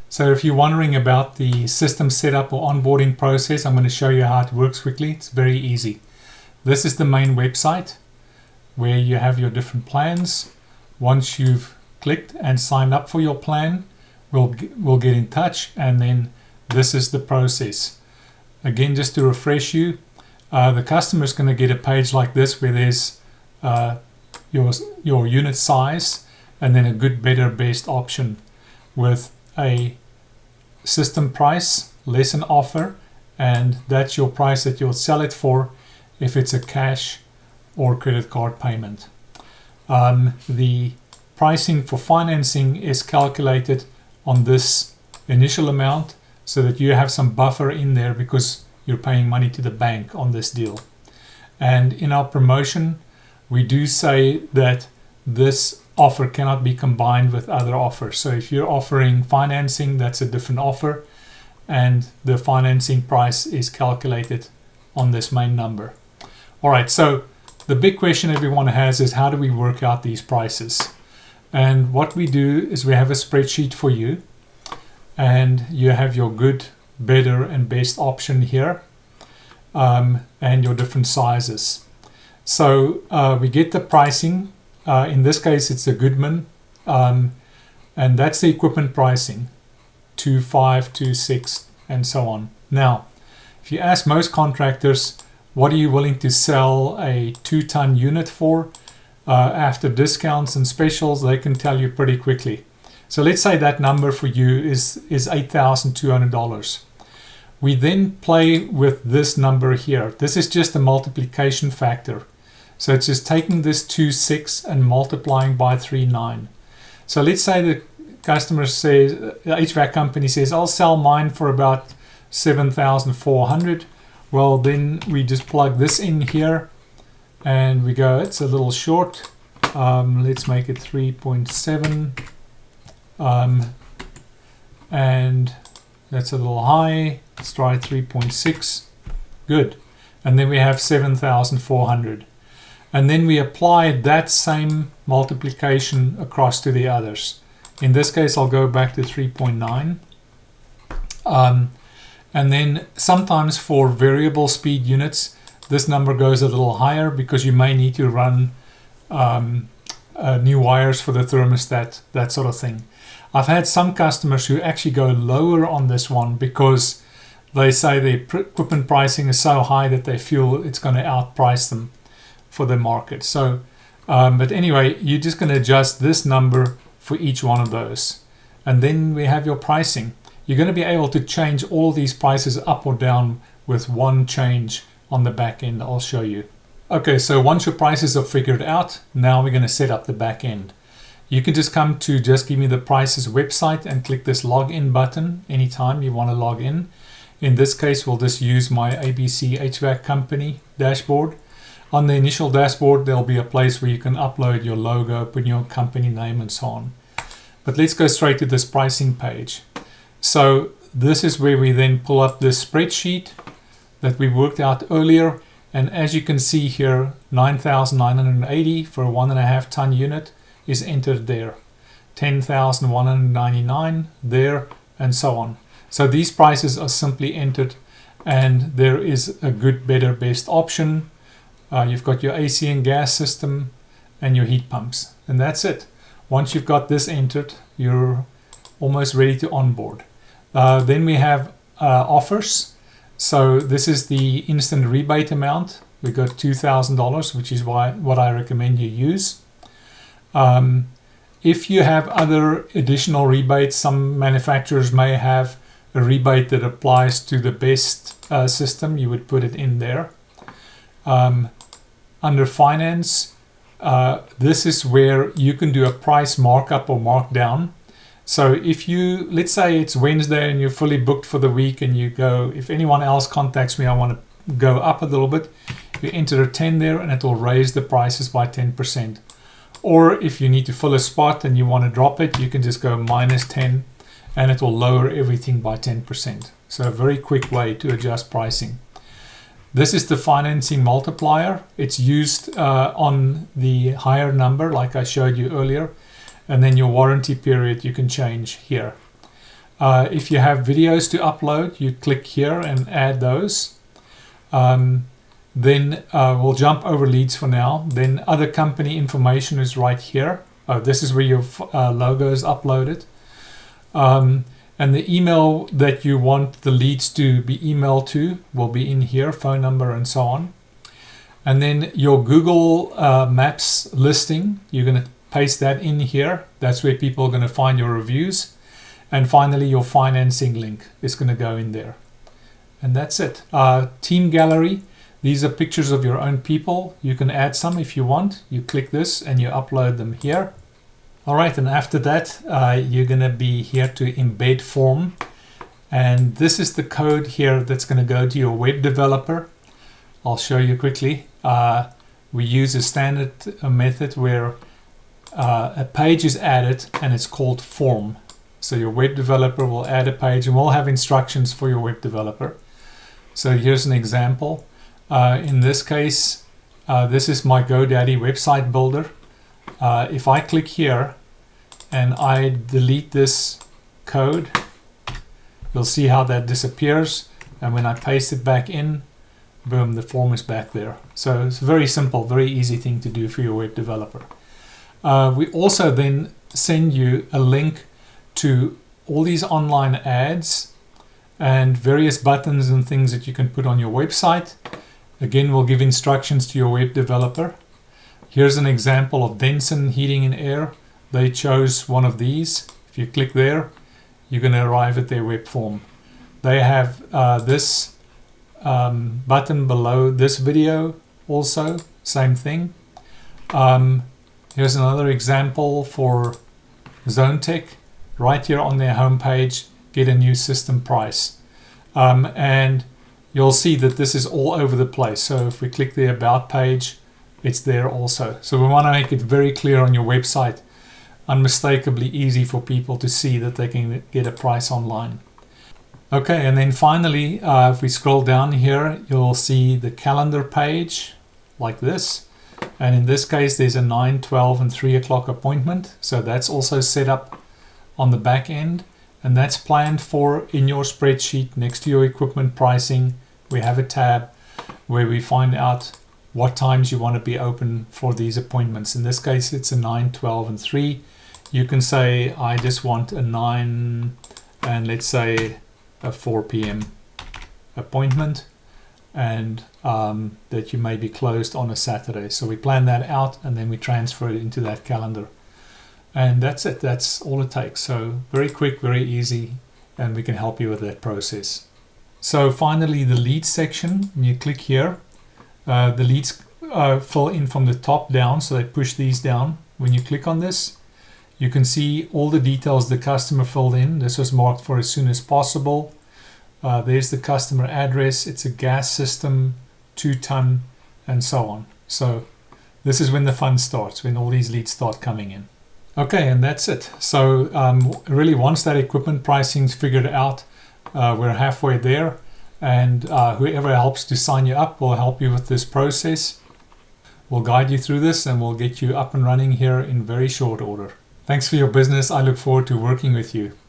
So if you're wondering about the system setup or onboarding process, I'm going to show you how it works quickly. It's very easy. This is the main website where you have your different plans. Once you've clicked and signed up for your plan, we'll get in touch, and then this is the process. Again, just to refresh you, the customer is going to get a page like this where there's your unit size and then a good, better, best option with a system price, less an offer, and that's your price that you'll sell it for if it's a cash or credit card payment. The pricing for financing is calculated on this initial amount so that you have some buffer in there because you're paying money to the bank on this deal. And in our promotion, we do say that this offer cannot be combined with other offers. So if you're offering financing, that's a different offer, and the financing price is calculated on this main number. All right, so the big question everyone has is, how do we work out these prices? And what we do is we have a spreadsheet for you, and you have your good, better, and best option here, and your different sizes. So we get the pricing. In this case, it's a Goodman, and that's the equipment pricing, 2.5, 2.6, and so on. Now, if you ask most contractors, what are you willing to sell a 2-ton unit for? After discounts and specials, they can tell you pretty quickly. So let's say that number for you is $8,200. We then play with this number here. This is just a multiplication factor. So it's just taking this 2.6 and multiplying by 3.9. So let's say the customer says, the HVAC company says, I'll sell mine for about 7,400. Well, then we just plug this in here and we go, it's a little short. Let's make it 3.7. And that's a little high. Let's try 3.6. Good. And then we have 7,400. And then we apply that same multiplication across to the others. In this case, I'll go back to 3.9. And then sometimes for variable speed units, this number goes a little higher because you may need to run new wires for the thermostat, that sort of thing. I've had some customers who actually go lower on this one because they say the equipment pricing is so high that they feel it's going to outprice them for the market. So, but anyway, you're just going to adjust this number for each one of those. And then we have your pricing. You're going to be able to change all these prices up or down with one change on the back end. I'll show you. Okay, so once your prices are figured out, now we're going to set up the back end. You can just come to Just Give Me the Prices website and click this login button anytime you want to log in. In this case, we'll just use my ABC HVAC company dashboard. On the initial dashboard, there'll be a place where you can upload your logo, put your company name and so on. But let's go straight to this pricing page. So this is where we then pull up this spreadsheet that we worked out earlier. And as you can see here, 9,980 for a 1.5 ton unit is entered there. 10,199 there, and so on. So these prices are simply entered, and there is a good, better, best option. You've got your AC and gas system and your heat pumps, and that's it. Once you've got this entered, you're almost ready to onboard. Then we have offers. So this is the instant rebate amount. We got $2,000, which is what I recommend you use. If you have other additional rebates, some manufacturers may have a rebate that applies to the best system. You would put it in there. Under finance, this is where you can do a price markup or markdown. So if you, let's say it's Wednesday and you're fully booked for the week and you go, if anyone else contacts me, I want to go up a little bit, you enter a 10 there and it will raise the prices by 10%. Or if you need to fill a spot and you want to drop it, you can just go -10 and it will lower everything by 10%. So a very quick way to adjust pricing. This is the financing multiplier. It's used on the higher number like I showed you earlier. And then your warranty period you can change here. If you have videos to upload, you click here and add those. Then we'll jump over leads for now. Then other company information is right here. This is where your logo is uploaded. And the email that you want the leads to be emailed to will be in here, phone number and so on. And then your Google Maps listing, you're going to paste that in here. That's where people are going to find your reviews. And finally, your financing link is going to go in there. And that's it. Team gallery. These are pictures of your own people. You can add some if you want. You click this and you upload them here. All right, and after that, you're going to be here to embed form. And this is the code here that's going to go to your web developer. I'll show you quickly. We use a standard method where a page is added and it's called form. So your web developer will add a page and we'll have instructions for your web developer. So here's an example. In this case, this is my GoDaddy website builder. If I click here and I delete this code, you'll see how that disappears. And when I paste it back in, boom, the form is back there. So it's very simple, very easy thing to do for your web developer. We also then send you a link to all these online ads and various buttons and things that you can put on your website. Again, we'll give instructions to your web developer. Here's an example of Denson Heating and Air. They chose one of these. If you click there, you're going to arrive at their web form. They have this button below this video also, same thing. Here's another example for ZoneTech. Right here on their homepage, get a new system price. And you'll see that this is all over the place. So if we click the About page, it's there also. So we want to make it very clear on your website, unmistakably easy for people to see that they can get a price online. Okay, and then finally, if we scroll down here, you'll see the calendar page like this. And in this case, there's a 9, 12, and 3 o'clock appointment. So that's also set up on the back end. And that's planned for in your spreadsheet next to your equipment pricing. We have a tab where we find out what times you want to be open for these appointments. In this case, it's a 9, 12, and 3. You can say, I just want a 9 and let's say a 4 p.m. appointment, and that you may be closed on a Saturday. So we plan that out and then we transfer it into that calendar. And that's it. That's all it takes. So very quick, very easy, and we can help you with that process. So finally, the leads section. When you click here, the leads fill in from the top down, so they push these down. When you click on this, you can see all the details the customer filled in. This was marked for as soon as possible. There's the customer address. It's a gas system, 2-ton, and so on. So this is when the fun starts, when all these leads start coming in. Okay, and that's it. So really, once that equipment pricing is figured out, we're halfway there. And whoever helps to sign you up will help you with this process. We'll guide you through this and we'll get you up and running here in very short order. Thanks for your business. I look forward to working with you.